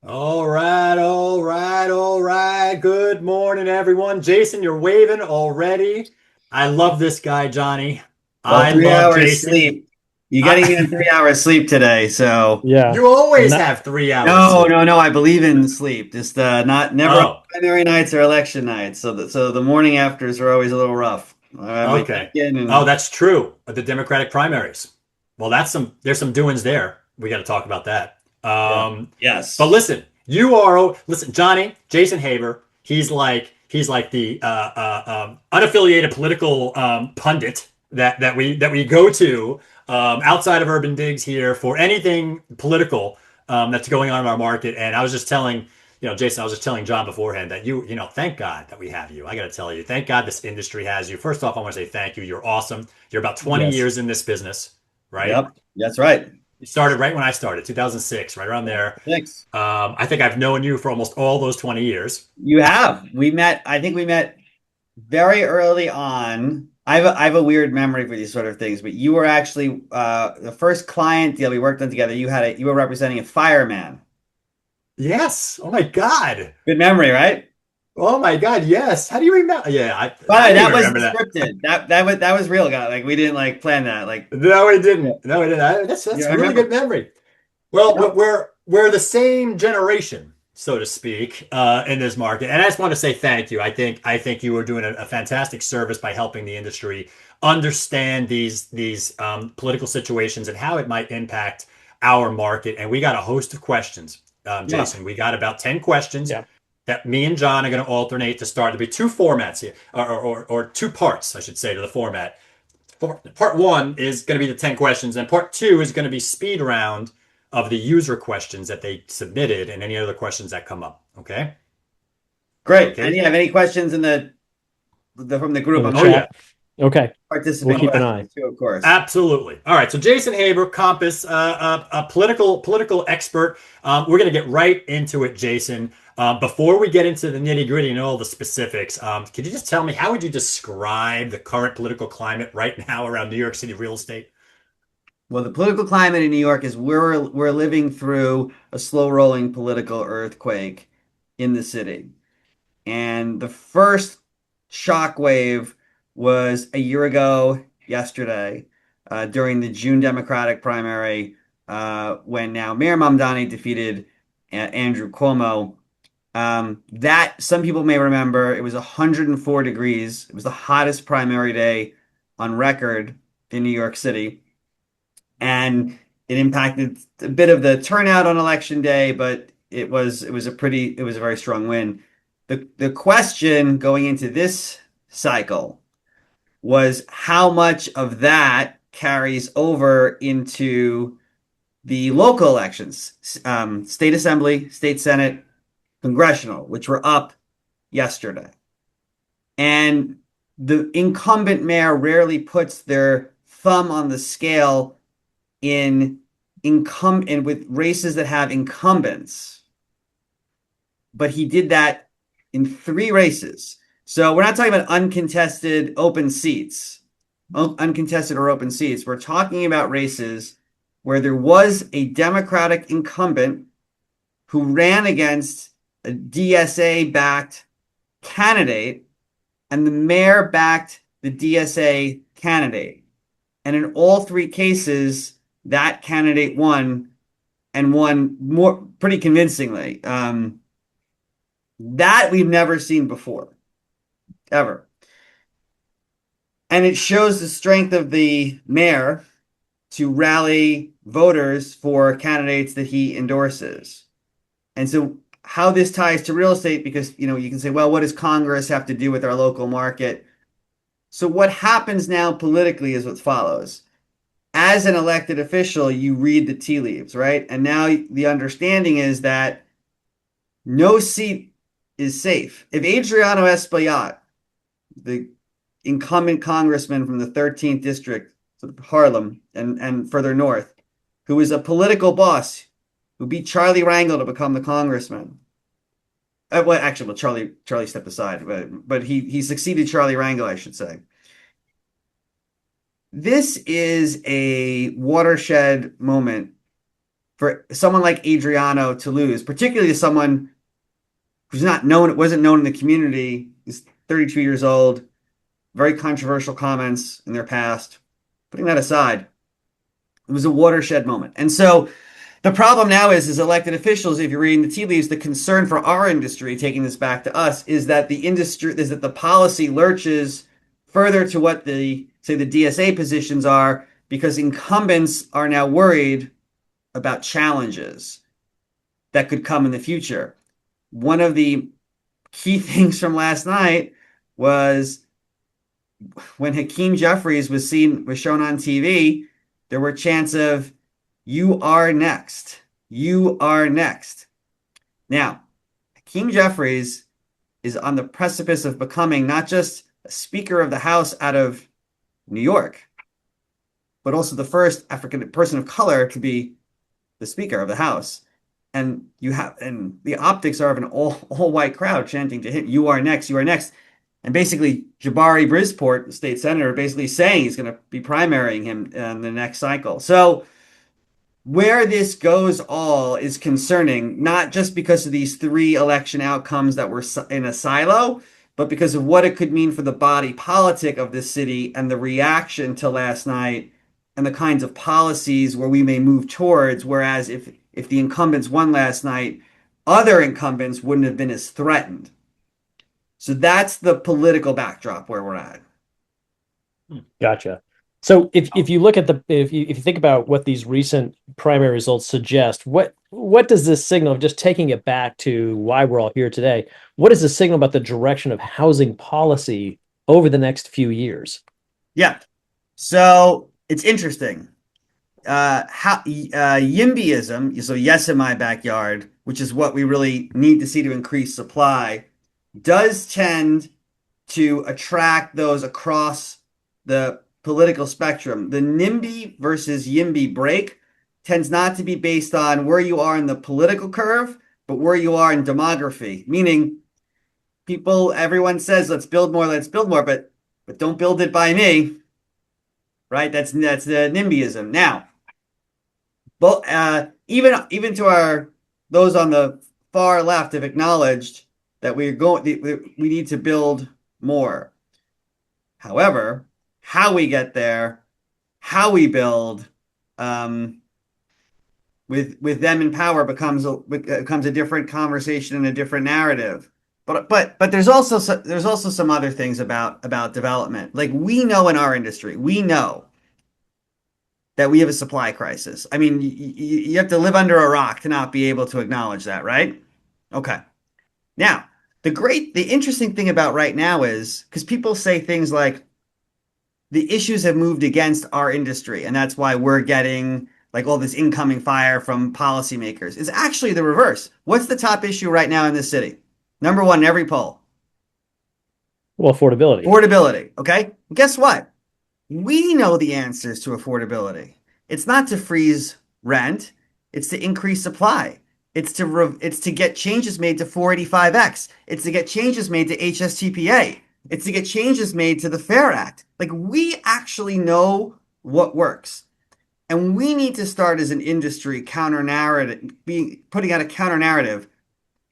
All right, all right, all right. Good morning, everyone. Jason, you're waving already. I love this guy, Johnny. Well, I three love hours Jason. sleep. You're getting me on I, 3 hours sleep today, so you Yeah. And always that, have 3 hours no, sleep. no, no. I believe in sleep. Just not never on Oh, primary nights or election nights. So the morning afters are always a little rough. I have my okay. bacon Oh, and that's true. The Democratic primaries. Well, there's some doings there. We got to talk about that. yeah, But yes, listen, Johnny, Jason Haber. He's like the unaffiliated political pundit that we go to outside of UrbanDigs here for anything political that's going on in our market. And I was just telling Jason, I was just telling John beforehand that thank God that we have you. I got to tell you, thank God this industry has you. First off, I want to say thank you. You're awesome. You're about 20 yes. years in this business, right? yep, that's right. You started right when I started, 2006, right around there. Thanks. I think I've known you for almost all those 20 years. You have. We met. I think we met very early on. I have a weird memory for these sort of things, but you were actually the first client deal we worked on together. You were representing a fireman. Yes. Oh my God. Good memory, right? Oh my God. Yes. How do you remember? Yeah, I But didn't that even wasn't remember that. scripted. That was real, guy. Like we didn't like plan that. Like No, we yeah, didn't. No, we didn't. That's yeah, I really good remember. memory. Well, Yep. we're the same generation, so to speak, in this market. And I just want to say thank you. I think you were doing a fantastic service by helping the industry understand these political situations and how it might impact our market. And we got a host of questions, Yeah. Jason. We got about 10 questions Yeah. that me and John are going to alternate to start. There'll be two formats here, or two parts, I should say, to the format. Part one is going to be the 10 questions, and part two is going to be speed round of the user questions that they submitted and any other questions that come up. Okay. Great. And Okay. you have any questions in the from the group? In the I'm Oh, happy to yeah. chat. Okay. We'll participant keep an eye. questions too, of course. Absolutely. All right. So Jason Haber, Compass, a political expert. We're going to get right into it, Jason. Before we get into the nitty gritty and all the specifics, could you just tell me how would you describe the current political climate right now around New York City real estate? Well, the political climate in New York is we're living through a slow rolling political earthquake in the city. And the first shockwave was a year ago yesterday during the June Democratic primary when now Mayor Mamdani defeated Andrew Cuomo. That some people may remember it was 104 degrees. It was the hottest primary day on record in New York City. And it impacted a bit of the turnout on election day, but it was a very strong win. The question going into this cycle was how much of that carries over into the local elections, state assembly, state senate, congressional, which were up yesterday. And the incumbent mayor rarely puts their thumb on the scale in and with races that have incumbents, but he did that in three races. So we're not talking about uncontested open seats, uncontested or open seats. We're talking about races where there was a Democratic incumbent who ran against a DSA-backed candidate, and the mayor backed the DSA candidate. And in all three cases, that candidate won and won more pretty convincingly. That we've never seen before, ever. And it shows the strength of the mayor to rally voters for candidates that he endorses. And so how this ties to real estate, because you can say, well, what does Congress have to do with our local market? So what happens now politically is what follows. As an elected official, you read the tea leaves, right? And now the understanding is that no seat is safe. If Adriano Espaillat, the incumbent congressman from the 13th district of Harlem and further north, who is a political boss, who beat Charlie Rangel to become the congressman. Well, Charlie stepped aside, but he succeeded Charlie Rangel, I should say. This is a watershed moment for someone like Adriano to lose, particularly to someone who's not known, wasn't known in the community. He's 32 years old, very controversial comments in their past. Putting that aside, it was a watershed moment. And so the problem now is elected officials, if you're reading the tea leaves, the concern for our industry, taking this back to us, is that the policy lurches further to what the DSA positions are, because incumbents are now worried about challenges that could come in the future. One of the key things from last night was when Hakeem Jeffries was shown on TV, there were chants of, "You are next. You are next." Now, Hakeem Jeffries is on the precipice of becoming not just a Speaker of the House out of New York, but also the first African person of color to be the Speaker of the House. And the optics are of an all white crowd chanting to him, "You are next, you are next." And basically, Jabari Brisport, the state senator, basically saying he's going to be primarying him in the next cycle. So where this goes all is concerning, not just because of these 3 election outcomes that were in a silo, but because of what it could mean for the body politic of this city and the reaction to last night and the kinds of policies where we may move towards. Whereas if the incumbents won last night, other incumbents wouldn't have been as threatened. So that's the political backdrop where we're at. Gotcha. So if you look at if you think about what these recent primary results suggest, what does this signal, just taking it back to why we're all here today, what does this signal about the direction of housing policy over the next few years? Yeah. So it's interesting. YIMBYism, so yes in my backyard, which is what we really need to see to increase supply, does tend to attract those across the political spectrum. The NIMBY versus YIMBY break tends not to be based on where you are in the political curve, but where you are in demography. Meaning, everyone says, let's build more, but don't build it by me. Right? That's the NIMBYism. Now, but even to those on the far left have acknowledged that we need to build more. However, how we get there, how we build, with them in power becomes a different conversation and a different narrative. But there's also some other things about development. Like, we know in our industry, we know that we have a supply crisis. I mean, you have to live under a rock to not be able to acknowledge that, right? Okay. Now, the interesting thing about right now is, because people say things like, the issues have moved against our industry, and that's why we're getting like all this incoming fire from policymakers, is actually the reverse. What's the top issue right now in this city? Number 1 in every poll. Well, affordability. Affordability, okay? And guess what? We know the answers to affordability. It's not to freeze rent. It's to increase supply. It's to get changes made to 485X. It's to get changes made to HSTPA. It's to get changes made to the FAIR Act. Like, we actually know what works. And we need to start as an industry putting out a counter narrative,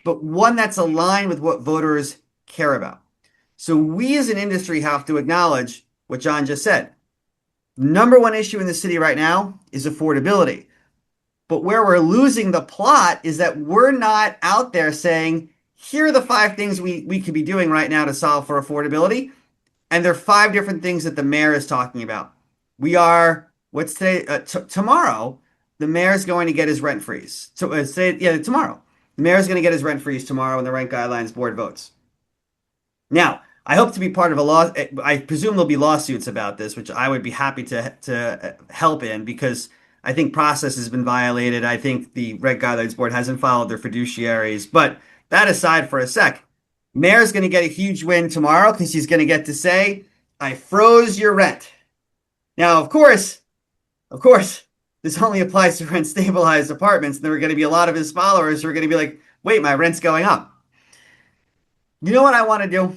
but one that's aligned with what voters care about. So we as an industry have to acknowledge what John just said. Number 1 issue in the city right now is affordability. But where we're losing the plot is that we're not out there saying, here are the 5 things we could be doing right now to solve for affordability. And there are 5 different things that the mayor is talking about. What's today? Tomorrow, the mayor's going to get his rent freeze. So tomorrow. The mayor's going to get his rent freeze tomorrow when the Rent Guidelines Board votes. Now, I hope to be part of a law. I presume there'll be lawsuits about this, which I would be happy to help in, because I think process has been violated. I think the Rent Guidelines Board hasn't followed their fiduciaries. But that aside for a sec, mayor's going to get a huge win tomorrow because he's going to get to say, I froze your rent. Now, of course, this only applies to rent stabilized apartments. And there are going to be a lot of his followers who are going to be like, wait, my rent's going up. You know what I want to do?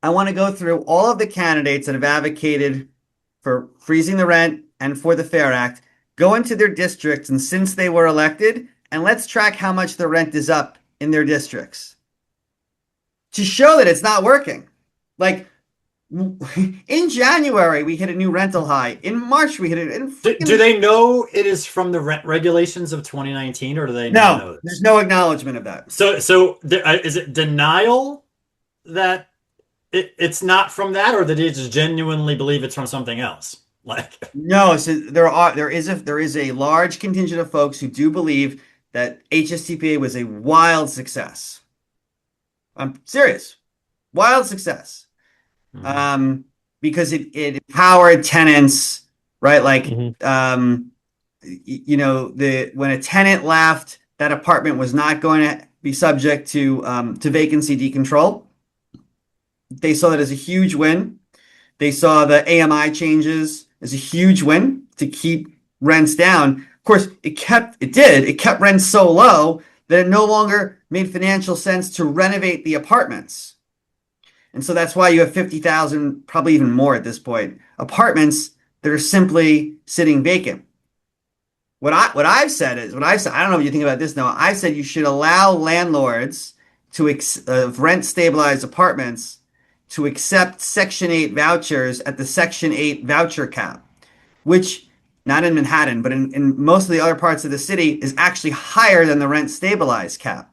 I want to go through all of the candidates that have advocated for freezing the rent and for the FAIR Act, go into their districts, and since they were elected, and let's track how much the rent is up in their districts to show that it's not working. Like in January, we hit a new rental high. In March, we hit it. Do they know it is from the rent regulations of 2019, or do they not know this? There's no acknowledgement of that. So is it denial that it's not from that, or that they just genuinely believe it's from something else? Like, no, so there is a large contingent of folks who do believe that HSTPA was a wild success. I'm serious, wild success. Because it empowered tenants, right? Like, when a tenant left, that apartment was not going to be subject to vacancy decontrol. They saw that as a huge win. They saw the AMI changes as a huge win to keep rents down. Of course, it kept rents so low that it no longer made financial sense to renovate the apartments. And so that's why you have 50,000, probably even more at this point, apartments that are simply sitting vacant. What I've said, I don't know what you think about this now. I said you should allow landlords to rent stabilized apartments to accept Section 8 vouchers at the Section 8 voucher cap, which, not in Manhattan, but in most of the other parts of the city, is actually higher than the rent stabilized cap.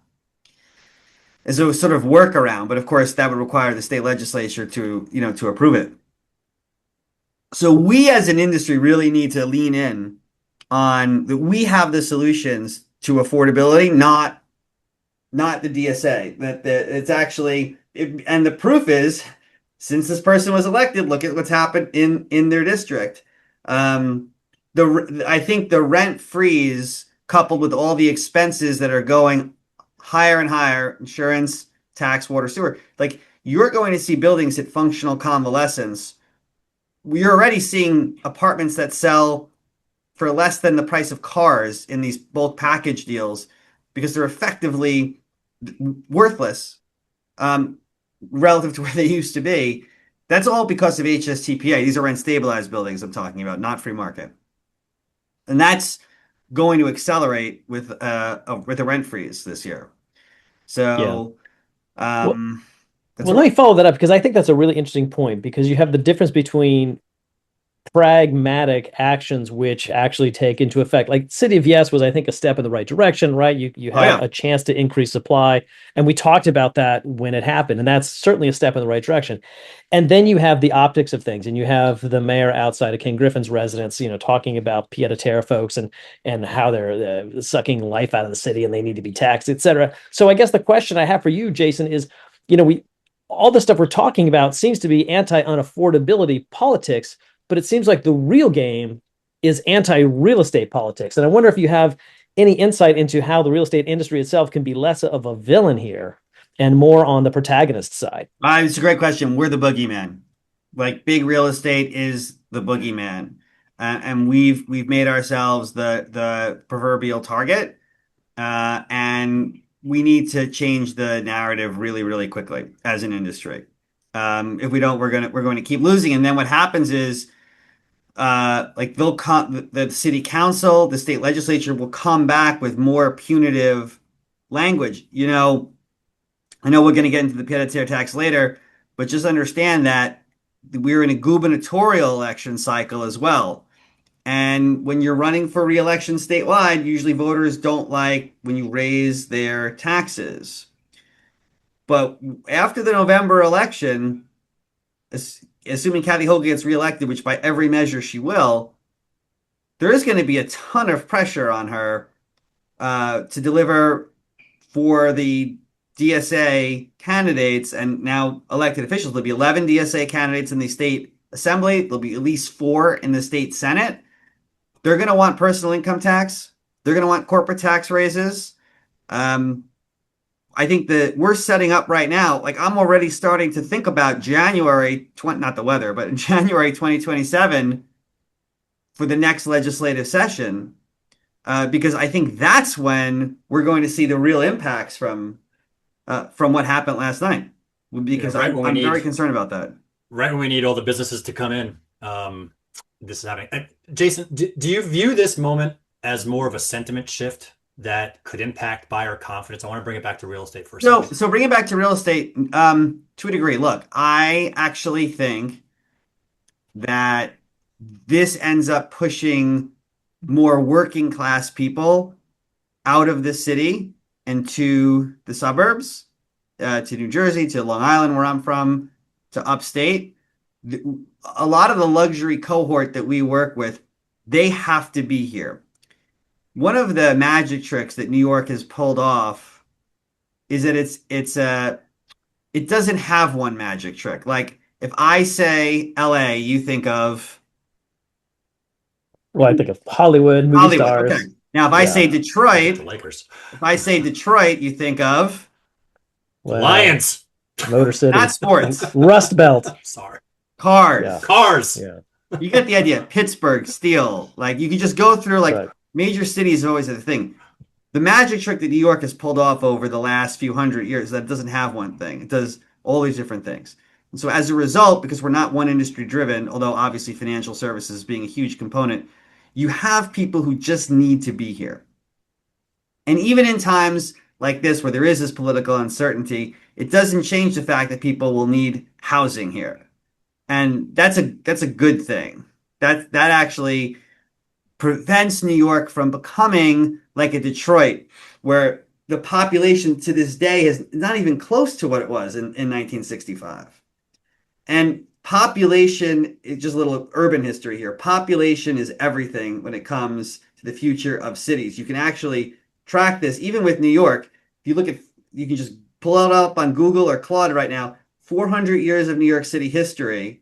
As a sort of workaround, but of course that would require the state legislature to approve it. So we as an industry really need to lean in on that. We have the solutions to affordability, not the DSA. That it's actually, and the proof is, since this person was elected, look at what's happened in their district. I think the rent freeze, coupled with all the expenses that are going higher and higher, insurance, tax, water, sewer, like, you're going to see buildings hit functional convalescence. We're already seeing apartments that sell for less than the price of cars in these bulk package deals because they're effectively worthless relative to where they used to be. That's all because of HSTPA. These are rent stabilized buildings I'm talking about, not free market. And that's going to accelerate with a rent freeze this year. So, let me follow that up, because I think that's a really interesting point, because you have the difference between pragmatic actions which actually take into effect, like City of Yes was, I think, a step in the right direction, right? You have a chance to increase supply, and we talked about that when it happened, and that's certainly a step in the right direction. And then you have the optics of things, and you have the mayor outside of King Griffin's residence, talking about Pied-à-terre folks and how they're sucking life out of the city and they need to be taxed, etc. So I guess the question I have for you, Jason, is, all the stuff we're talking about seems to be anti-unaffordability politics, but it seems like the real game is anti-real estate politics. And I wonder if you have any insight into how the real estate industry itself can be less of a villain here and more on the protagonist side. It's a great question. We're the boogeyman. Like, big real estate is the boogeyman. And we've made ourselves the proverbial target. And we need to change the narrative really, really quickly as an industry. If we don't, we're going to keep losing. And then what happens is, the city council, the state legislature will come back with more punitive language. I know we're going to get into the pied-à-terre tax later, but just understand that we're in a gubernatorial election cycle as well. And when you're running for re-election statewide, usually voters don't like when you raise their taxes. But after the November election, assuming Kathy Hochul gets reelected, which by every measure she will, there is going to be a ton of pressure on her to deliver for the DSA candidates and now elected officials. There'll be 11 DSA candidates in the state assembly. There'll be at least 4 in the state senate. They're going to want personal income tax. They're going to want corporate tax raises. I think that we're setting up right now, like, I'm already starting to think about not the weather, but in January 2027 for the next legislative session, because I think that's when we're going to see the real impacts from what happened last night. Because I'm very concerned about that. Right when we need all the businesses to come in this is happening. Jason, do you view this moment as more of a sentiment shift that could impact buyer confidence? I want to bring it back to real estate for a second. So bring it back to real estate, to a degree. Look, I actually think that this ends up pushing more working class people out of the city and to the suburbs, to New Jersey, to Long Island, where I'm from, to upstate. A lot of the luxury cohort that we work with, they have to be here. One of the magic tricks that New York has pulled off is that it doesn't have one magic trick. Like if I say LA, you think of Well, I think of Hollywood, movie Hollywood. stars. Okay. Now, if I say The Detroit, Lakers, if I say Detroit, you think of Well, Lions, Motor City, not sports, Rust Belt. sorry, cars. Yeah. cars. Yeah. You get the idea. Pittsburgh, steel. Like you can just go through like Right. major cities always have a thing. The magic trick that New York has pulled off over the last few hundred years is that it doesn't have one thing. It does all these different things. And so as a result, because we're not one industry driven, although obviously financial services being a huge component, you have people who just need to be here. And even in times like this, where there is this political uncertainty, it doesn't change the fact that people will need housing here. And that's a good thing. That actually prevents New York from becoming like a Detroit, where the population to this day is not even close to what it was in 1965. And population, just a little urban history here. Population is everything when it comes to the future of cities. You can actually track this, even with New York. If you look at, you can just pull it up on Google or Claude right now, 400 years of New York City history.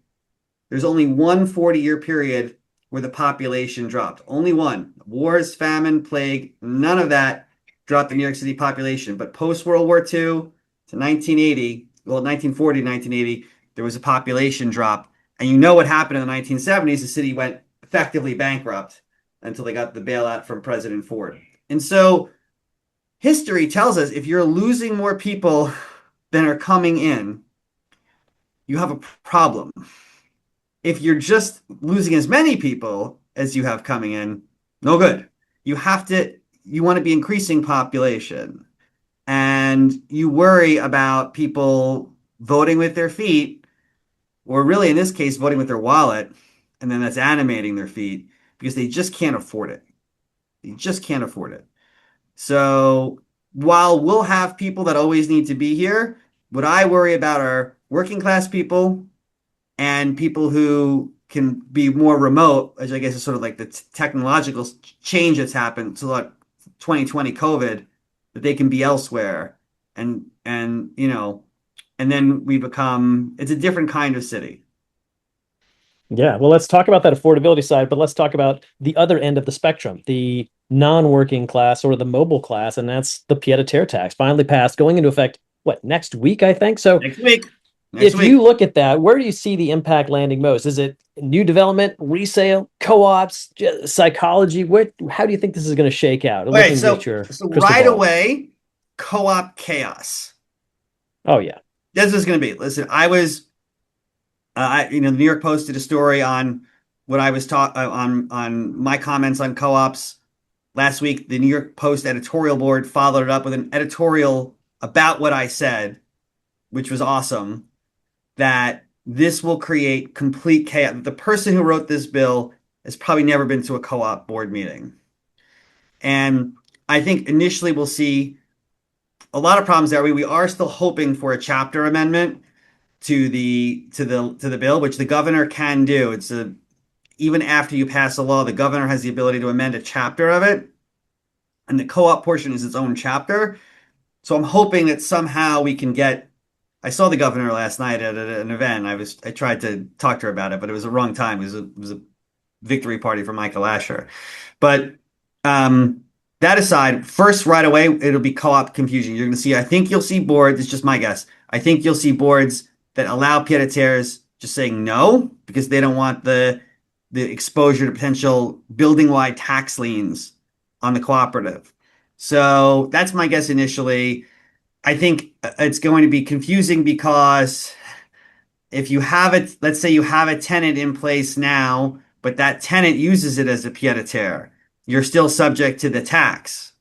There's only one 40-year period where the population dropped. Only one. Wars, famine, plague, none of that dropped the New York City population. But post-World War II to 1980, well, 1940, 1980, there was a population drop. And you know what happened in the 1970s? The city went effectively bankrupt until they got the bailout from President Ford. And so history tells us if you're losing more people than are coming in, you have a problem. If you're just losing as many people as you have coming in, no good. You want to be increasing population, and you worry about people voting with their feet, or really in this case, voting with their wallet, and then that's animating their feet because they just can't afford it. They just can't afford it. So while we'll have people that always need to be here, what I worry about are working class people and people who can be more remote, which I guess is sort of like the technological change that's happened to like 2020 COVID, that they can be elsewhere. And you know, and then it's a different kind of city. Yeah. Well, let's talk about that affordability side, but let's talk about the other end of the spectrum, the non-working class or the mobile class, and that's the pied-à-terre tax finally passed, going into effect, next week, I think. So Next week. if you look at that, where do you see the impact landing most? Is it new development, resale, co-ops, psychology? How do you think this is going to shake out? Okay, so right away, co-op chaos. Oh yeah, that's what it's going to be. Listen, the New York Post did a story on what I was taught on my comments on co-ops last week. The New York Post editorial board followed it up with an editorial about what I said, which was awesome. That this will create complete chaos. The person who wrote this bill has probably never been to a co-op board meeting. And I think initially we'll see a lot of problems there. We are still hoping for a chapter amendment to the bill, which the governor can do. Even after you pass a law, the governor has the ability to amend a chapter of it. And the co-op portion is its own chapter. So I'm hoping that somehow we can get. I saw the governor last night at an event. I tried to talk to her about it, but it was the wrong time. It was a victory party for Michael Asher. But that aside, first right away, it'll be co-op confusion. You're going to see, I think you'll see boards. It's just my guess. I think you'll see boards that allow pied-à-terres just saying no because they don't want the exposure to potential building-wide tax liens on the cooperative. So that's my guess initially. I think it's going to be confusing because if you have it, let's say you have a tenant in place now, but that tenant uses it as a pied-à-terre, you're still subject to the tax.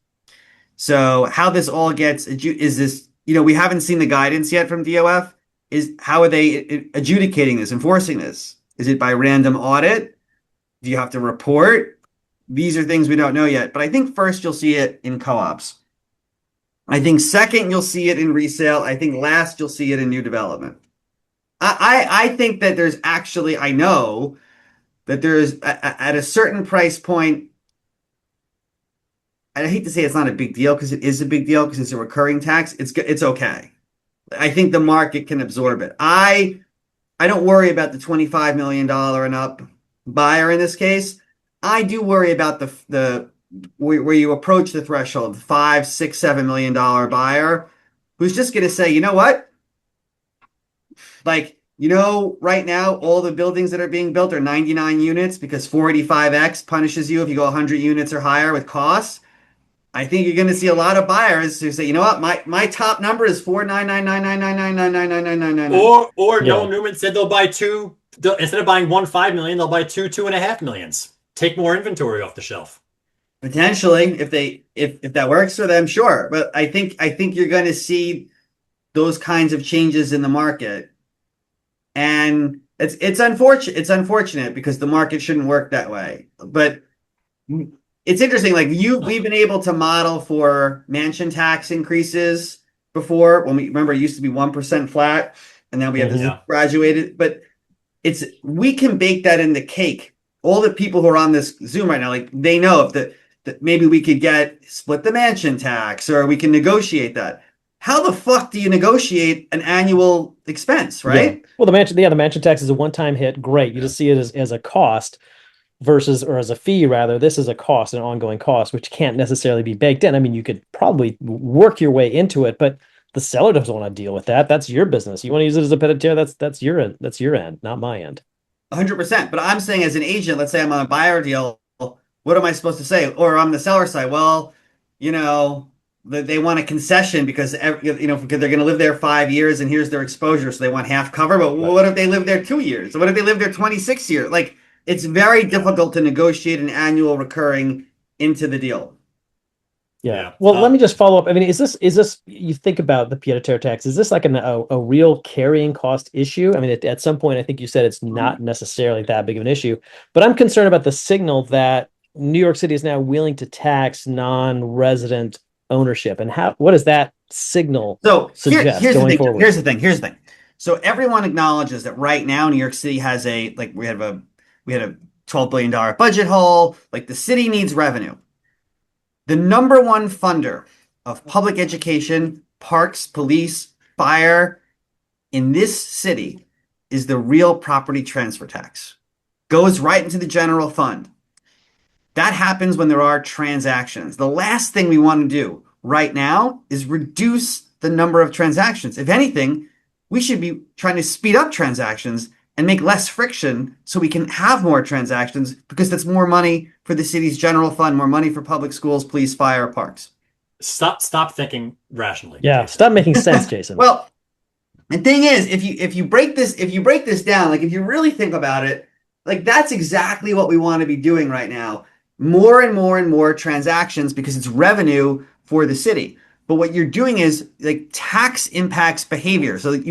So how this all gets is this, we haven't seen the guidance yet from DOF. How are they adjudicating this, enforcing this? Is it by random audit? Do you have to report? These are things we don't know yet. But I think first you'll see it in co-ops. I think second you'll see it in resale. I think last you'll see it in new development. I think that there's actually, I know that there's at a certain price point, I hate to say it's not a big deal because it is a big deal because it's a recurring tax. It's okay. I think the market can absorb it. I don't worry about the $25 million and up buyer in this case. I do worry about the where you approach the threshold, $5, $6, $7 million buyer who's just going to say, you know what? Like, right now, all the buildings that are being built are 99 units because 485X punishes you if you go 100 units or higher with costs. I think you're going to see a lot of buyers who say, you know what, my top number is 4999999999999. Or Noam Newman said they'll buy two, instead of buying 1.5 million, they'll buy 2.5 millions. Take more inventory off the shelf. Potentially, if that works for them, sure. But I think you're going to see those kinds of changes in the market, and it's unfortunate. It's unfortunate because the market shouldn't work that way. But it's interesting. Like we've been able to model for mansion tax increases before. When we remember, it used to be 1% flat, and now we have this graduated. But we can bake that in the cake. All the people who are on this Zoom right now, like they know that maybe we could split the mansion tax, or we can negotiate that. How the fuck do you negotiate an annual expense, right? Yeah. Well, the mansion tax is a one-time hit. Great. You just see it as a cost or as a fee, rather. This is a cost, an ongoing cost, which can't necessarily be baked in. I mean, you could probably work your way into it, but the seller doesn't want to deal with that. That's your business. You want to use it as a pied-à-terre, that's your end. That's your end, not my end. 100%. But I'm saying as an agent, let's say I'm on a buyer deal, what am I supposed to say? Or on the seller side, well, they want a concession because because they're going to live there 5 years and here's their exposure, so they want half cover. But what if they live there 2 years? What if they live there 26 years? Like, it's very difficult to negotiate an annual recurring into the deal. Yeah. Well, let me just follow up. I mean, is this you think about the pied-à-terre tax? Is this like a real carrying cost issue? I mean, at some point, I think you said it's not necessarily that big of an issue, but I'm concerned about the signal that New York City is now willing to tax non-resident ownership, and what does that signal suggest going forward? Here's the thing. So everyone acknowledges that right now New York City has we had a $12 billion budget hole. Like, the city needs revenue. The number one funder of public education, parks, police, fire in this city is the real property transfer tax. Goes right into the general fund. That happens when there are transactions. The last thing we want to do right now is reduce the number of transactions. If anything, we should be trying to speed up transactions and make less friction so we can have more transactions, because that's more money for the city's general fund, more money for public schools, police, fire, parks. Stop thinking rationally. Yeah, Jason. Stop making sense, Jason. Well, the thing is, if you break this down, like if you really think about it, like that's exactly what we want to be doing right now. More and more and more transactions, because it's revenue for the city. But what you're doing is, like, tax impacts behavior. So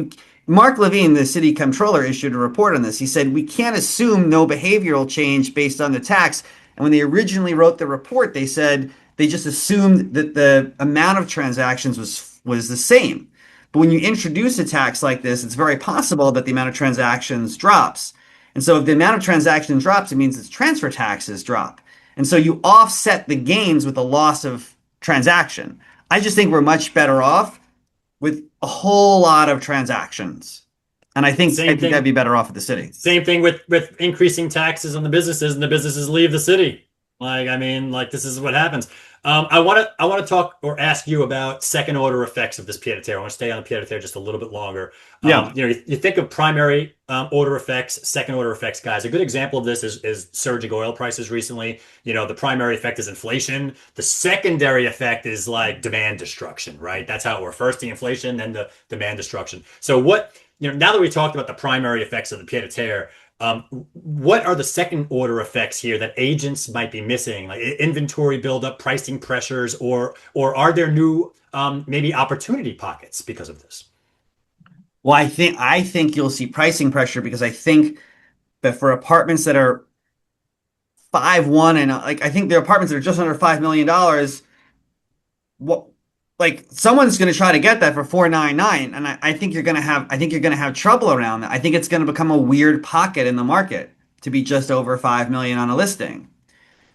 Mark Levine, the city comptroller, issued a report on this. He said, we can't assume no behavioral change based on the tax. And when they originally wrote the report, they said they just assumed that the amount of transactions was the same. But when you introduce a tax like this, it's very possible that the amount of transactions drops. And so if the amount of transactions drops, it means its transfer taxes drop. And so you offset the gains with the loss of transaction. I just think we're much better off with a whole lot of transactions. And I think that'd be better off with the city. Same thing with increasing taxes on the businesses, and the businesses leave the city. This is what happens. I want to talk or ask you about second order effects of this pied-à-terre. I want to stay on the pied-à-terre just a little bit longer. You think of primary order effects, second order effects, guys. A good example of this is surging oil prices recently. The primary effect is inflation. The secondary effect is like demand destruction, right? That's how it works. First the inflation, then the demand destruction. So now that we talked about the primary effects of the pied-à-terre, what are the second order effects here that agents might be missing, like inventory buildup, pricing pressures, or are there new maybe opportunity pockets because of this? Well, I think you'll see pricing pressure because I think that for apartments that are 5.1 and like I think there are apartments that are just under $5 million. What like someone's going to try to get that for 4.99, and I think you're going to have trouble around that. I think it's going to become a weird pocket in the market to be just over 5 million on a listing.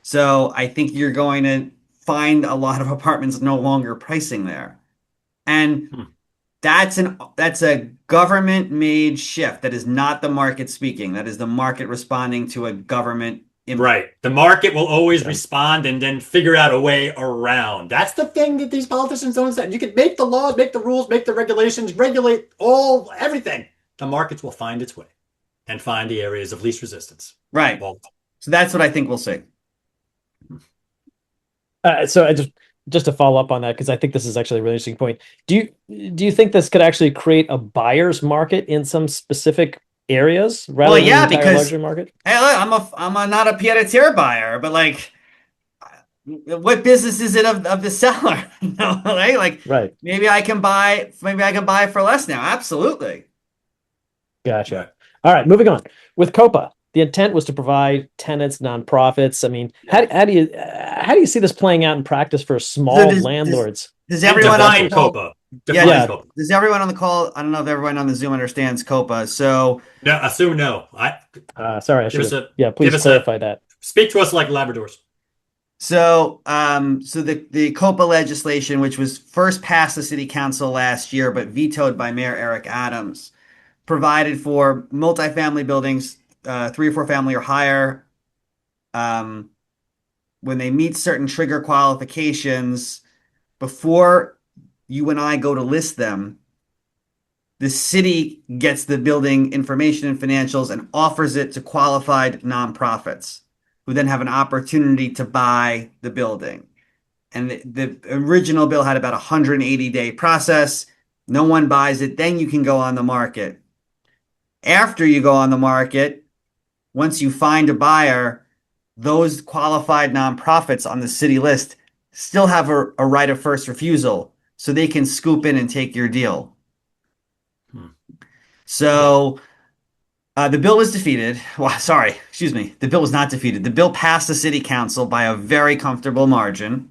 So I think you're going to find a lot of apartments no longer pricing there, and that's a government made shift. That is not the market speaking. That is the market responding to a government. Right. The market will always respond and then figure out a way around. That's the thing that these politicians don't understand. You can make the laws, make the rules, make the regulations, regulate everything. The markets will find its way and find the areas of least resistance. Right. So that's what I think we'll see. So I just to follow up on that, because I think this is actually a really interesting point. Do you think this could actually create a buyer's market in some specific areas rather than the entire luxury market? Hey, look, I'm not a pied-à-terre buyer, but like, what business is it of the seller? You know, right? Like, right. Maybe I can buy for less now. Absolutely. Gotcha. All right, moving on. With COPA, the intent was to provide tenants, nonprofits. I mean, how do you see this playing out in practice for small landlords? Does everyone on COPA? Does everyone on the call? I don't know if everyone on the Zoom understands COPA. So no, assume no. Sorry, I should. Yeah, please clarify that. Speak to us like Labradors. So, the COPA legislation, which was first passed the city council last year, but vetoed by Mayor Eric Adams, provided for multifamily buildings, 3 or 4 family or higher, when they meet certain trigger qualifications, before you and I go to list them, the city gets the building information and financials and offers it to qualified nonprofits who then have an opportunity to buy the building. And the original bill had about a 180-day process. No one buys it. Then you can go on the market. After you go on the market, once you find a buyer, those qualified nonprofits on the city list still have a right of first refusal, so they can scoop in and take your deal. So the bill was defeated. Well, sorry, excuse me. The bill was not defeated. The bill passed the city council by a very comfortable margin,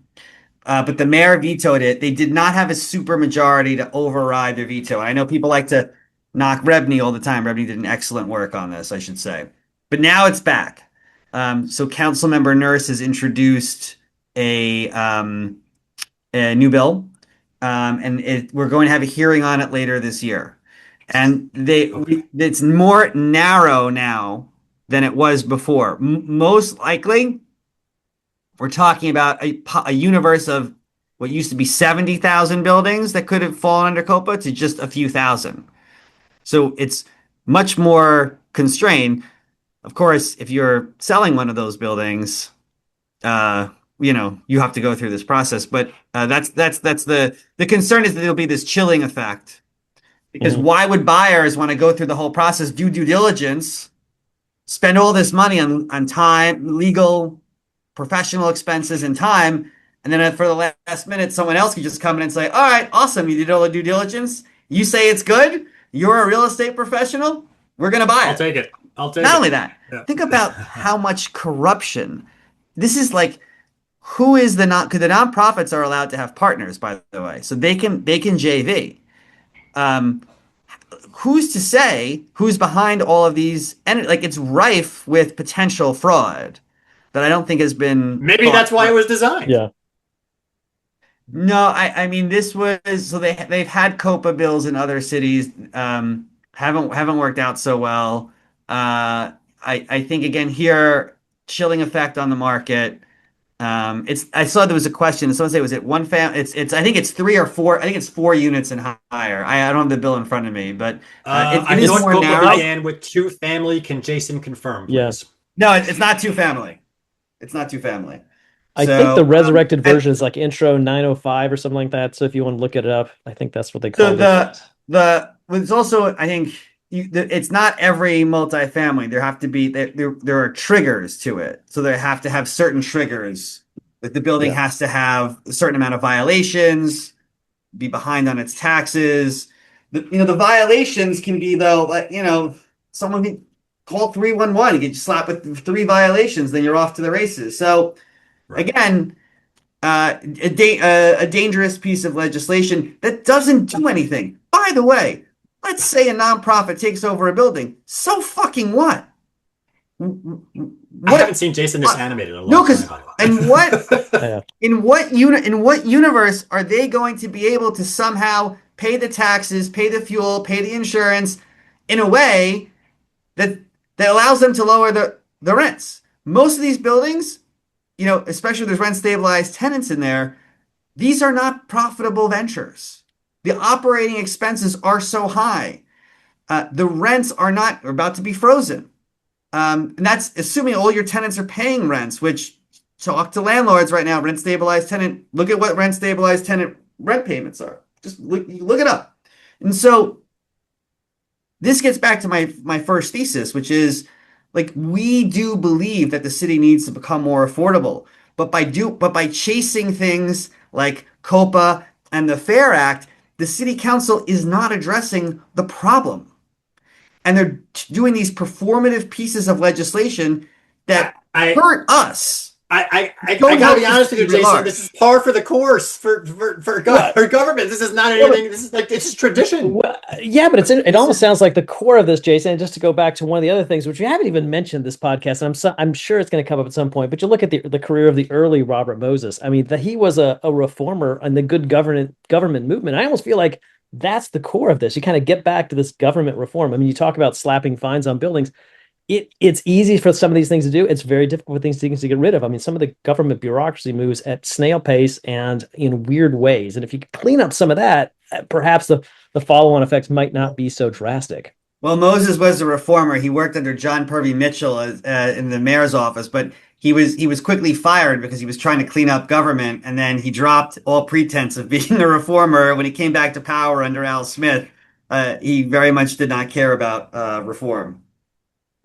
but the mayor vetoed it. They did not have a super majority to override their veto. I know people like to knock REBNY all the time. REBNY did an excellent work on this, I should say. But now it's back. So Councilmember Nurse has introduced a new bill, and we're going to have a hearing on it later this year. And it's more narrow now than it was before. Most likely, we're talking about a universe of what used to be 70,000 buildings that could have fallen under COPA to just a few thousand. So it's much more constrained. Of course, if you're selling one of those buildings, you have to go through this process. But that's the concern is that there'll be this chilling effect. Because why would buyers want to go through the whole process, do due diligence, spend all this money on time, legal, professional expenses and time, and then for the last minute, someone else can just come in and say, all right, awesome, you did all the due diligence. You say it's good. You're a real estate professional. We're going to buy it. I'll take it. Not only that, think about how much corruption. This is like, because the nonprofits are allowed to have partners, by the way, so they can JV. Who's to say who's behind all of these? And like, it's rife with potential fraud that I don't think has been. Maybe that's why it was designed. Yeah. No, I mean, this was so they've had COPA bills in other cities, haven't worked out so well. I think again here, chilling effect on the market. I saw there was a question. Someone said, was it one family? I think it's 3 or 4. I think it's 4 units and higher. I don't have the bill in front of me, but it is more narrow. Began with 2 family. Can Jason confirm? Please? Yes. No, it's not 2 family. It's not 2 family. I think the resurrected version is like intro 905 or something like that. So if you want to look it up, I think that's what they call it. It's also, I think, it's not every multifamily. There are triggers to it, so they have to have certain triggers. Like the building has to have a certain amount of violations, be behind on its taxes. The violations can be though, like someone can call 311, you get slapped with 3 violations, then you're off to the races. So again, a dangerous piece of legislation that doesn't do anything. By the way, let's say a nonprofit takes over a building. So fucking what? I haven't seen Jason this animated in a long time. And what in what universe are they going to be able to somehow pay the taxes, pay the fuel, pay the insurance in a way that allows them to lower the rents? Most of these buildings, especially if there's rent stabilized tenants in there, these are not profitable ventures. The operating expenses are so high. The rents are about to be frozen. And that's assuming all your tenants are paying rents, which talk to landlords right now. Rent stabilized tenant, look at what rent stabilized tenant rent payments are. Just look it up. And so this gets back to my first thesis, which is like, we do believe that the city needs to become more affordable, but by chasing things like COPA and the FAIR Act, the city council is not addressing the problem. And they're doing these performative pieces of legislation that hurt us. I gotta be honest with you, Jason. This is par for the course for government. This is not anything. This is like, it's just tradition. Well, yeah, but it almost sounds like the core of this, Jason. And just to go back to one of the other things, which we haven't even mentioned this podcast, and I'm sure it's going to come up at some point. But you look at the career of the early Robert Moses. I mean, he was a reformer in the good government movement. I almost feel like that's the core of this. You kind of get back to this government reform. I mean, you talk about slapping fines on buildings. It's easy for some of these things to do. It's very difficult for things to get rid of. I mean, some of the government bureaucracy moves at snail pace and in weird ways. And if you clean up some of that, perhaps the follow-on effects might not be so drastic. Well, Moses was a reformer. He worked under John Purvey Mitchell in the mayor's office, but he was quickly fired because he was trying to clean up government, and then he dropped all pretense of being a reformer. When he came back to power under Al Smith, he very much did not care about reform.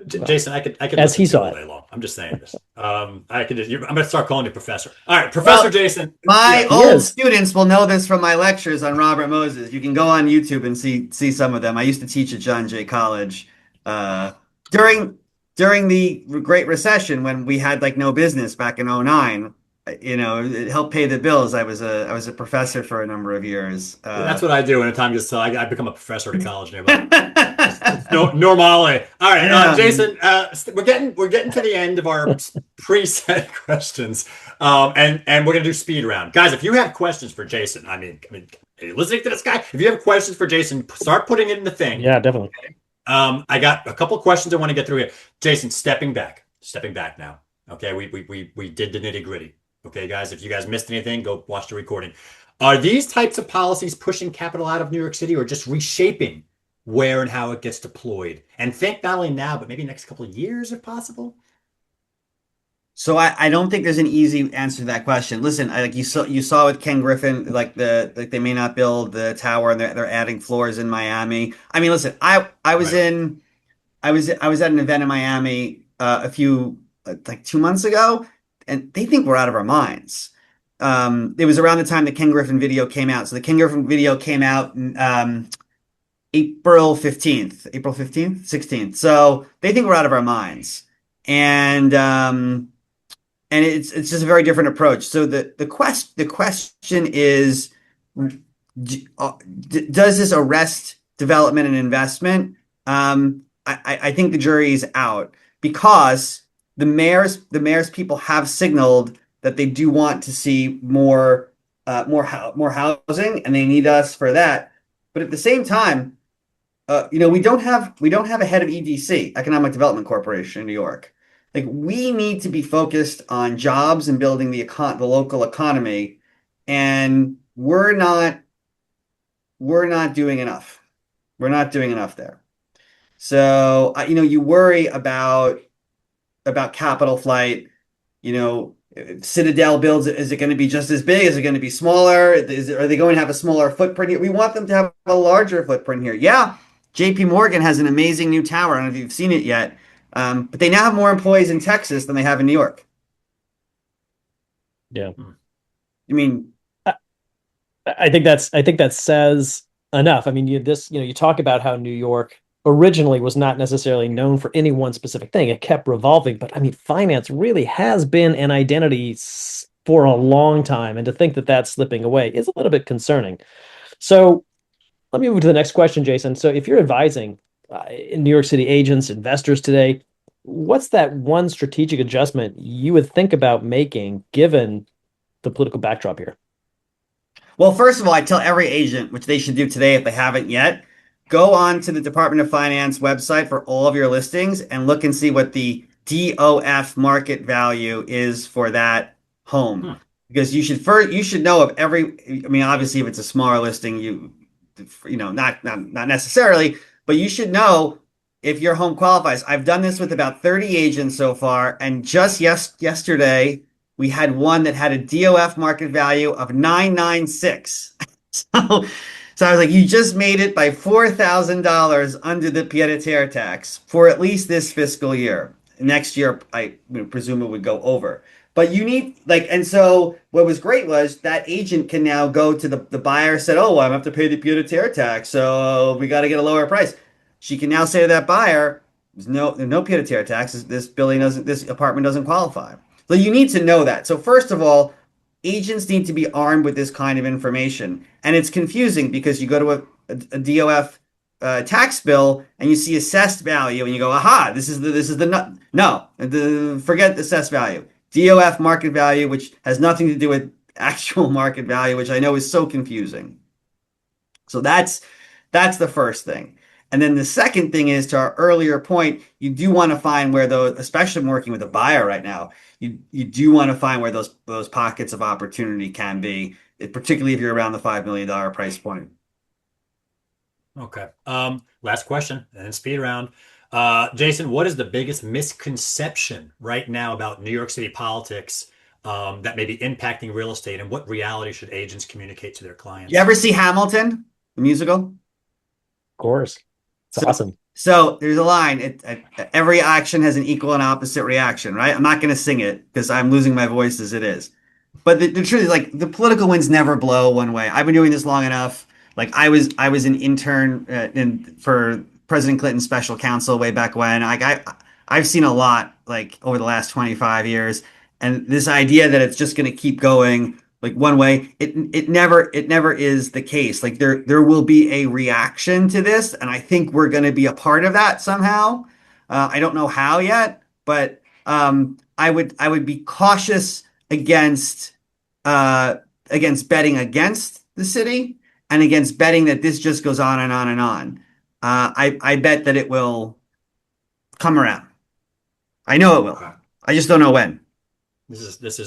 Jason, I could as he saw all day long. I'm just saying this. I'm going to start calling you professor. All right, Professor Jason. My old students will know this from my lectures on Robert Moses. You can go on YouTube and see some of them. I used to teach at John Jay College during the Great Recession, when we had like no business back in 2009. It helped pay the bills. I was a professor for a number of years. That's what I do anytime I become a professor at college nearby. Normally. All right, Jason. We're getting to the end of our preset questions, and we're gonna do speed round, guys. If you have questions for Jason, I mean, are you listening to this guy? If you have questions for Jason, start putting it in the thing. Yeah, definitely. Okay? I got a couple questions I want to get through here. Jason, stepping back now. Okay, we did the nitty gritty. Okay, guys, if you guys missed anything, go watch the recording. Are these types of policies pushing capital out of New York City, or just reshaping where and how it gets deployed? And think not only now, but maybe next couple of years, if possible. So I don't think there's an easy answer to that question. Listen, like you saw with Ken Griffin, like they may not build the tower and they're adding floors in Miami. I mean, listen, I was at an event in Miami like 2 months ago, and they think we're out of our minds. It was around the time the Ken Griffin video came out. So the Ken Griffin video came out April 15th, 16th. So they think we're out of our minds. And it's just a very different approach. So the question is, does this arrest development and investment? I think the jury is out, because the mayor's people have signaled that they do want to see more housing, and they need us for that. But at the same time, we don't have a head of EDC, Economic Development Corporation, in New York. Like, we need to be focused on jobs and building the local economy, and we're not doing enough. We're not doing enough there. So you worry about capital flight. Citadel builds, is it going to be just as big? Is it going to be smaller? Are they going to have a smaller footprint here? We want them to have a larger footprint here. Yeah, JP Morgan has an amazing new tower. I don't know if you've seen it yet, but they now have more employees in Texas than they have in New York. Yeah. I mean, I think that says enough. I mean, you talk about how New York originally was not necessarily known for any one specific thing. It kept revolving, but I mean, finance really has been an identity for a long time, and to think that that's slipping away is a little bit concerning. So let me move to the next question, Jason. So if you're advising in New York City agents, investors today, what's that one strategic adjustment you would think about making given the political backdrop here? well, first of all, I tell every agent, which they should do today if they haven't yet, go on to the Department of Finance website for all of your listings and look and see what the DOF market value is for that home. Because you should know of every, I mean, obviously if it's a smaller listing, not necessarily, but you should know if your home qualifies. I've done this with about 30 agents so far, and just yesterday we had one that had a DOF market value of 996. So I was like, you just made it by $4,000 under the pied-à-terre tax for at least this fiscal year. Next year, I presume it would go over. But you need and so what was great was that agent can now go to the buyer, said, oh, well, I'm going to have to pay the pied-à-terre tax, so we got to get a lower price. She can now say to that buyer, there's no pied-à-terre tax. This apartment doesn't qualify. So you need to know that. So first of all, agents need to be armed with this kind of information. And it's confusing because you go to a DOF tax bill and you see assessed value and you go, aha, this is forget the assessed value. DOF market value, which has nothing to do with actual market value, which I know is so confusing. So that's the first thing. And then the second thing is, to our earlier point, you do want to find where those, especially working with a buyer right now, you do want to find where those pockets of opportunity can be, particularly if you're around the $5 million price point. Okay. Last question and then speed round. Jason, what is the biggest misconception right now about New York City politics that may be impacting real estate, and what reality should agents communicate to their clients? You ever see Hamilton, the musical? Of course. It's awesome. So there's a line, every action has an equal and opposite reaction, right? I'm not going to sing it because I'm losing my voice as it is. But the truth is, the political winds never blow one way. I've been doing this long enough. I was an intern for President Clinton's special counsel way back when. I've seen a lot over the last 25 years, and this idea that it's just going to keep going one way, it never is the case. There will be a reaction to this, and I think we're going to be a part of that somehow. I don't know how yet, but I would be cautious against betting against the city and against betting that this just goes on and on and on. I bet that it will come around. I know it will. Okay. I just don't know when. This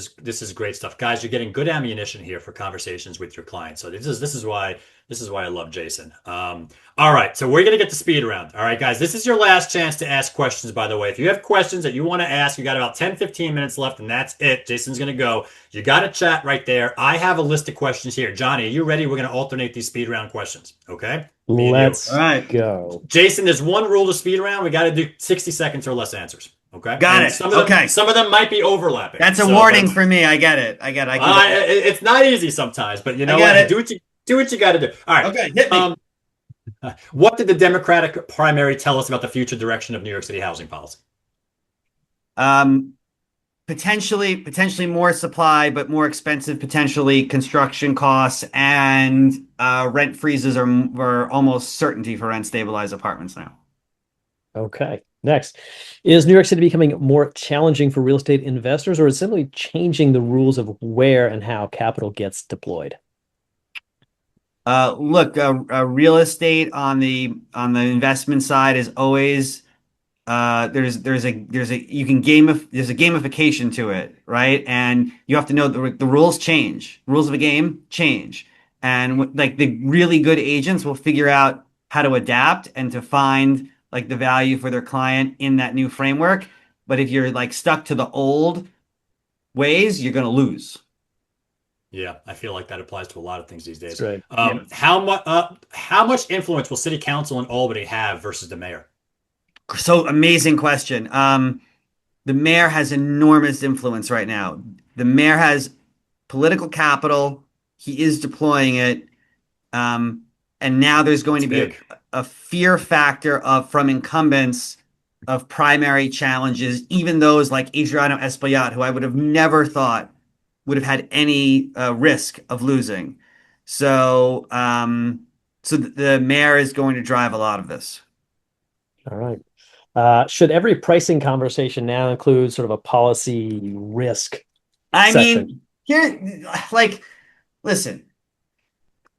is great stuff, guys. You're getting good ammunition here for conversations with your clients. So this is why I love Jason. All right, so we're gonna get to speed round. All right, guys, this is your last chance to ask questions. By the way, if you have questions that you want to ask, you got about 10-15 minutes left, and that's it. Jason's gonna go. You got a chat right there. I have a list of questions here. Johnny, are you ready? We're gonna alternate these speed round questions. Okay. Let's All right. go. Jason, there's one rule to speed round. We got to do 60 seconds or less answers. Okay. Got it. Some of them might be overlapping. That's a warning for me. I get it. It's not easy sometimes, but you know what? Do what you got to do. All right. Okay. Hit me. What did the Democratic primary tell us about the future direction of New York City housing policy? Potentially more supply, but more expensive, potentially construction costs, and rent freezes are almost certainty for rent stabilized apartments now. Okay. Next, is New York City becoming more challenging for real estate investors, or is it simply changing the rules of where and how capital gets deployed? Look, real estate on the investment side is always there's a gamification to it, right? And you have to know the rules change. Rules of the game change, and the really good agents will figure out how to adapt and to find the value for their client in that new framework. But if you're stuck to the old ways, you're going to lose. Yeah, I feel like that applies to a lot of things these days. That's right. How much influence will city council in Albany have versus the mayor? So amazing question. The mayor has enormous influence right now. The mayor has political capital. He is deploying it. Um, and now there's going It's to be big. a fear factor of from incumbents of primary challenges, even those like Adriano Espaillat, who I would have never thought would have had any risk of losing. So, the mayor is going to drive a lot of this. All right. Should every pricing conversation now include sort of a policy risk I section? mean, here, like, listen,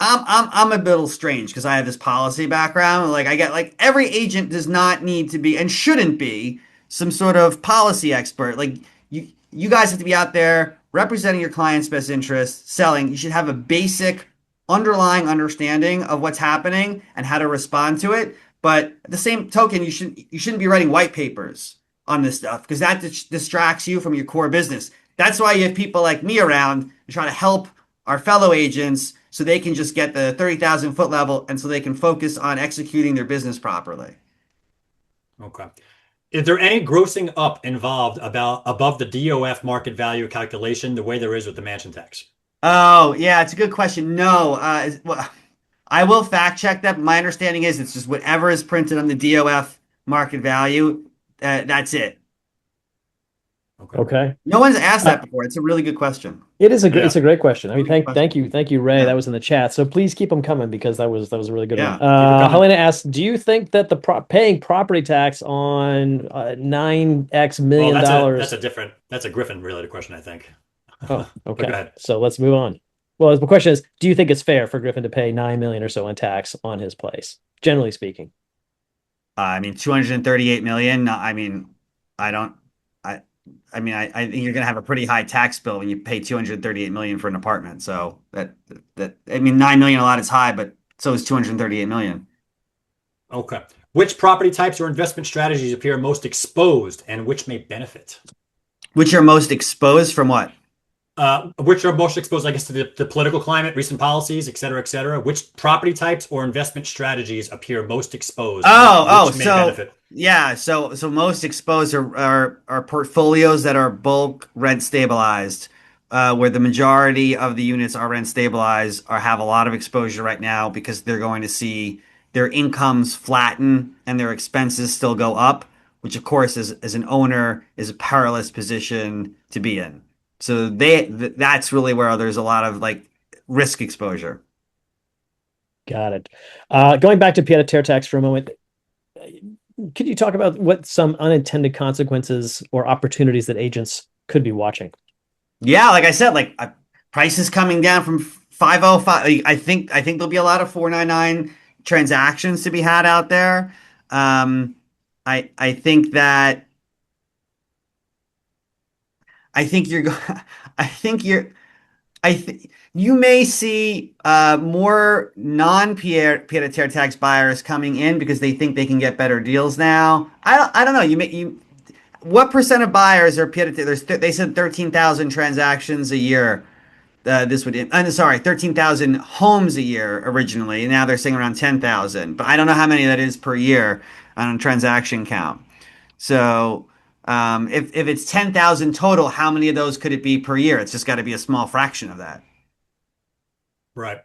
I'm a little strange because I have this policy background. Like I get like every agent does not need to be and shouldn't be some sort of policy expert. Like you guys have to be out there representing your client's best interests, selling. You should have a basic underlying understanding of what's happening and how to respond to it. But at the same token, you shouldn't be writing white papers on this stuff because that distracts you from your core business. That's why you have people like me around to try to help our fellow agents so they can just get the 30,000 foot level and so they can focus on executing their business properly. Okay. Is there any grossing up involved about above the DOF market value calculation the way there is with the mansion tax? Oh, yeah, it's a good question. No, well, I will fact check that. But my understanding is it's just whatever is printed on the DOF market value. That's it. Okay. No one's asked that before. It's a really good question. It's a great question. I mean, thank you, Ray. Yeah. That was in the chat. So please keep them coming because that was a really good Yeah, one. keep it coming. Helena asks, do you think that the paying property tax on $9x million That's a Griffin related question, I think. Oh, But go okay. ahead. So let's move on. Well, the question is, do you think it's fair for Griffin to pay 9 million or so in tax on his place, generally speaking? I mean, 238 million. I mean, I don't. I. I mean, I think you're going to have a pretty high tax bill when you pay 238 million for an apartment. So I mean, 9 million a lot is high, but so is 238 million. Okay. Which property types or investment strategies appear most exposed and which may benefit? Which are most exposed from what? Which are most exposed, I guess, to the political climate, recent policies, et cetera, et cetera. Which property types or investment strategies appear most exposed and which may benefit? Yeah, so most exposed are portfolios that are bulk rent stabilized, where the majority of the units are rent stabilized or have a lot of exposure right now because they're going to see their incomes flatten and their expenses still go up, which of course as an owner is a perilous position to be in. So that's really where there's a lot of like risk exposure. Got it. Going back to pied-à-terre tax for a moment, could you talk about what some unintended consequences or opportunities that agents could be watching? Yeah, like I said, like prices coming down from 505. I think there'll be a lot of 499 transactions to be had out there. I think that I think you're go- I think you're I think you may see more non-pied-à-terre tax buyers coming in because they think they can get better deals now. I don't know. What percent of buyers are pied-à-terre? They said 13,000 transactions a year. I'm sorry, 13,000 homes a year originally. And now they're saying around 10,000. But I don't know how many that is per year on a transaction count. So if it's 10,000 total, how many of those could it be per year? It's just got to be a small fraction of that. Right.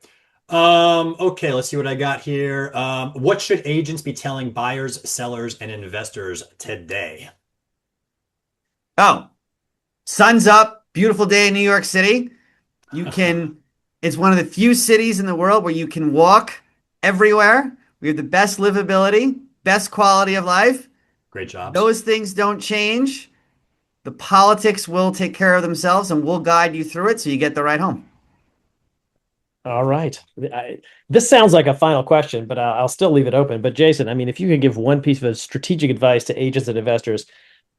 Okay, let's see what I got here. What should agents be telling buyers, sellers, and investors today? Oh, sun's up, beautiful day in New York City. It's one of the few cities in the world where you can walk everywhere. We have the best livability, best quality of life. Great jobs. Those things don't change. The politics will take care of themselves and we'll guide you through it so you get the right home. All right. This sounds like a final question, but I'll still leave it open. But Jason, I mean, if you could give one piece of strategic advice to agents and investors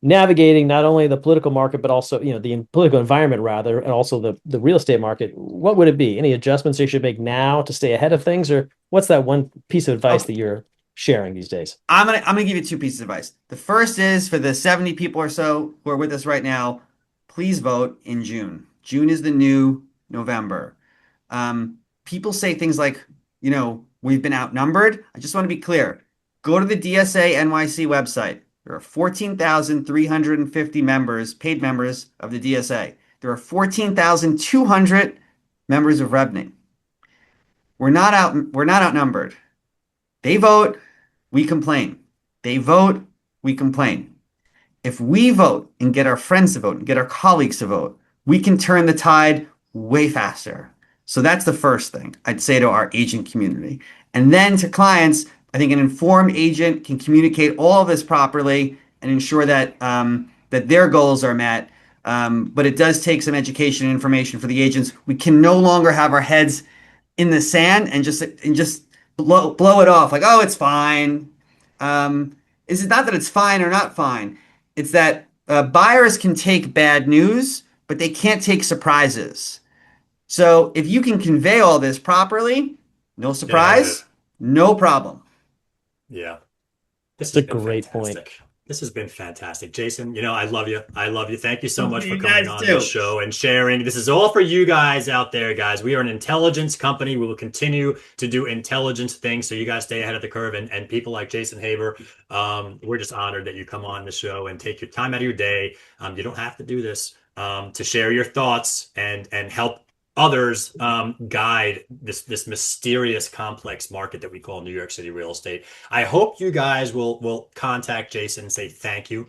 navigating not only the political market, but also, the political environment rather, and also the real estate market, what would it be? Any adjustments they should make now to stay ahead of things? Or what's that one piece of advice that you're sharing these days? I'm gonna give you two pieces of advice. The first is for the 70 people or so who are with us right now, please vote in June. June is the new November. People say things like, we've been outnumbered. I just want to be clear. Go to the DSA NYC website. There are 14,350 members, paid members of the DSA. There are 14,200 members of REBNY. We're not outnumbered. They vote, we complain. They vote, we complain. If we vote and get our friends to vote and get our colleagues to vote, we can turn the tide way faster. So that's the first thing I'd say to our agent community. And then to clients, I think an informed agent can communicate all of this properly and ensure that that their goals are met. But it does take some education and information for the agents. We can no longer have our heads in the sand and just blow it off like, oh, it's fine. It's not that it's fine or not fine. It's that buyers can take bad news, but they can't take surprises. So if you can convey all this properly, no surprise, no problem. Yeah. This is a great point. This has been fantastic. Jason, I love you. I love you. Thank you so much for coming on this show and sharing. This is all for you guys out there, guys. We are an intelligence company. We will continue to do intelligence things so you guys stay ahead of the curve. And people like Jason Haber, we're just honored that you come on the show and take your time out of your day. You don't have to do this to share your thoughts and help others guide this mysterious complex market that we call New York City real estate. I hope you guys will contact Jason and say thank you.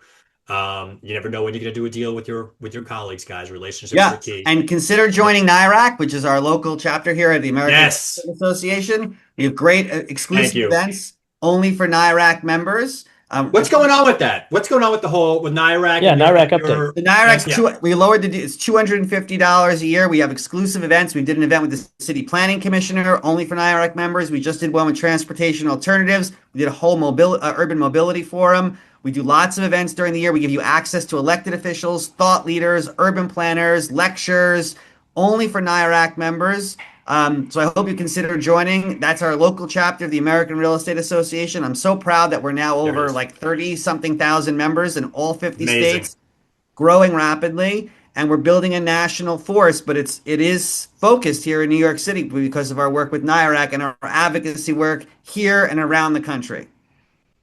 You never know when you're going to do a deal with your colleagues, guys. Relationships are key. And consider joining NYRACC, which is our local chapter here at the American Real Estate Association. We have great exclusive events only for NYRACC members. What's going on with that? What's going on with NYRACC? Yeah, NYRACC update. The NYRACC, we lowered it's $250 a year. We have exclusive events. We did an event with the city planning commissioner only for NYRACC members. We just did one with transportation alternatives. We did a whole urban mobility forum. We do lots of events during the year. We give you access to elected officials, thought leaders, urban planners, lectures, only for NYRACC members. So I hope you consider joining. That's our local chapter of the American Real Estate Association. I'm so proud that we're now over like 30-something thousand members in all 50 states, growing rapidly, and we're building a national force. But it is focused here in New York City because of our work with NYRACC and our advocacy work here and around the country.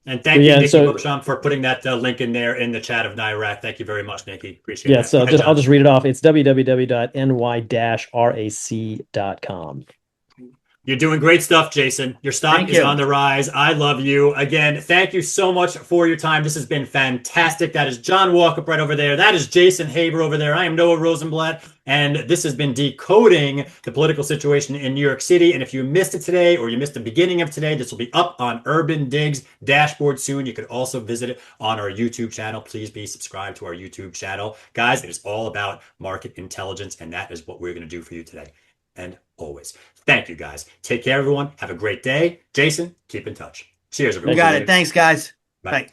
And thank you, Nikki Beauchamp, for putting that link in there in the chat of NYRACC. Thank you very much, Nikki. Appreciate it. Yeah, so I'll just read it off. It's www.ny-rac.com. You're doing great stuff, Jason. Your stock is on the rise. I love you. Again, thank you so much for your time. This has been fantastic. That is John Walkup right over there. That is Jason Haber over there. I am Noah Rosenblatt, and this has been Decoding the Political Situation in New York City. And if you missed it today or you missed the beginning of today, this will be up on UrbanDigs dashboard soon. You could also visit it on our YouTube channel. Please be subscribed to our YouTube channel. Guys, it is all about market intelligence, and that is what we're going to do for you today and always. Thank you, guys. Take care, everyone. Have a great day. Jason, keep in touch. Cheers, everyone. You got it. Thanks, guys. Bye. Bye.